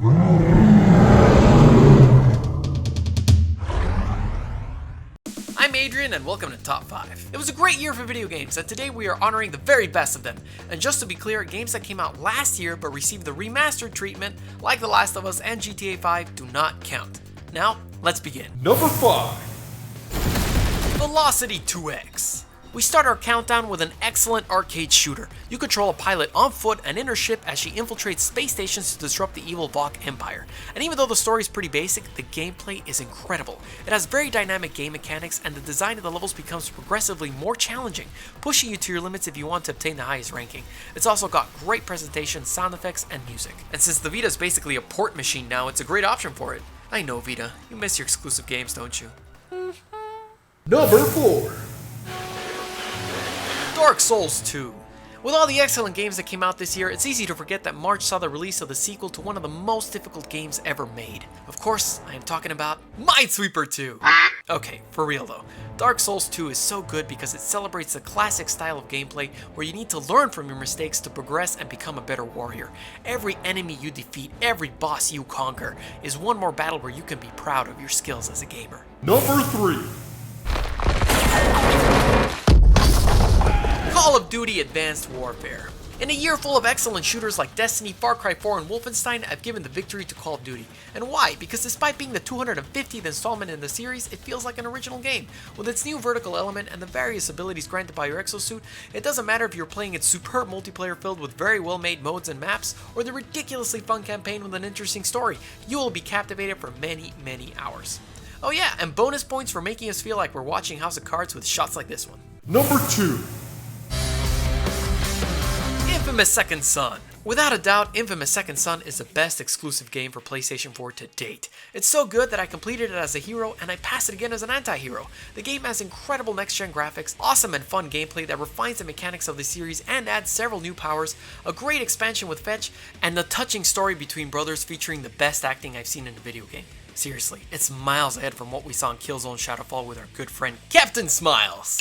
I'm Adrian and welcome to Top 5. It was a great year for video games and today we are honoring the very best of them. And just to be clear, games that came out last year but received the remastered treatment, like The Last of Us and GTA 5, do not count. Now, let's begin. Number 5. Velocity 2X. We start our countdown with an excellent arcade shooter. You control a pilot on foot and in her ship as she infiltrates space stations to disrupt the evil Vok Empire. And even though the story is pretty basic, the gameplay is incredible. It has very dynamic game mechanics and the design of the levels becomes progressively more challenging, pushing you to your limits if you want to obtain the highest ranking. It's also got great presentation, sound effects, and music. And since the Vita is basically a port machine now, it's a great option for it. I know, Vita, you miss your exclusive games, don't you? Number 4. Dark Souls 2. With all the excellent games that came out this year, it's easy to forget that March saw the release of the sequel to one of the most difficult games ever made. Of course, I am talking about Minesweeper 2. Okay, for real though. Dark Souls 2 is so good because it celebrates the classic style of gameplay where you need to learn from your mistakes to progress and become a better warrior. Every enemy you defeat, every boss you conquer, is one more battle where you can be proud of your skills as a gamer. Number 3. Call of Duty Advanced Warfare. In a year full of excellent shooters like Destiny, Far Cry 4, and Wolfenstein, I've given the victory to Call of Duty. And why? Because despite being the 250th installment in the series, it feels like an original game. With its new vertical element and the various abilities granted by your exosuit, it doesn't matter if you're playing its superb multiplayer filled with very well made modes and maps, or the ridiculously fun campaign with an interesting story, you will be captivated for many, many hours. Oh yeah, and bonus points for making us feel like we're watching House of Cards with shots like this one. Number 2. Infamous Second Son. Without a doubt, Infamous Second Son is the best exclusive game for PlayStation 4 to date. It's so good that I completed it as a hero and I passed it again as an anti-hero. The game has incredible next-gen graphics, awesome and fun gameplay that refines the mechanics of the series and adds several new powers, a great expansion with Fetch, and the touching story between brothers featuring the best acting I've seen in a video game. Seriously, it's miles ahead from what we saw in Killzone Shadowfall with our good friend Captain Smiles.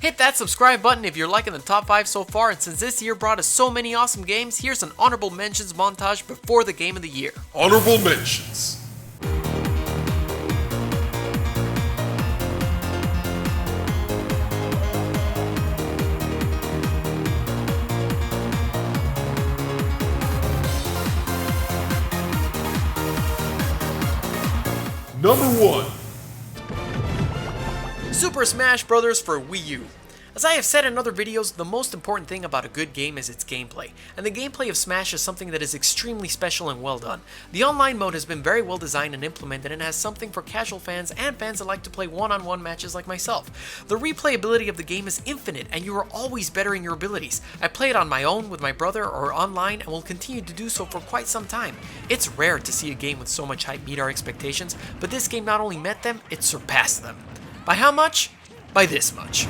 Hit that subscribe button if you're liking the top 5 so far, and since this year brought us so many awesome games, here's an honorable mentions montage before the game of the year. Honorable mentions. Number 1. Super Smash Bros. For Wii U. As I have said in other videos, the most important thing about a good game is its gameplay, and the gameplay of Smash is something that is extremely special and well done. The online mode has been very well designed and implemented and has something for casual fans and fans that like to play one-on-one matches like myself. The replayability of the game is infinite and you are always bettering your abilities. I play it on my own, with my brother, or online and will continue to do so for quite some time. It's rare to see a game with so much hype meet our expectations, but this game not only met them, it surpassed them. By how much? By this much.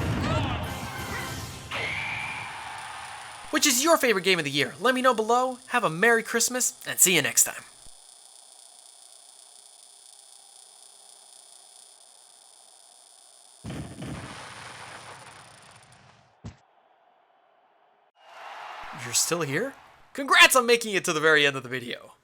Which is your favorite game of the year? Let me know below. Have a Merry Christmas, and see you next time. You're still here? Congrats on making it to the very end of the video.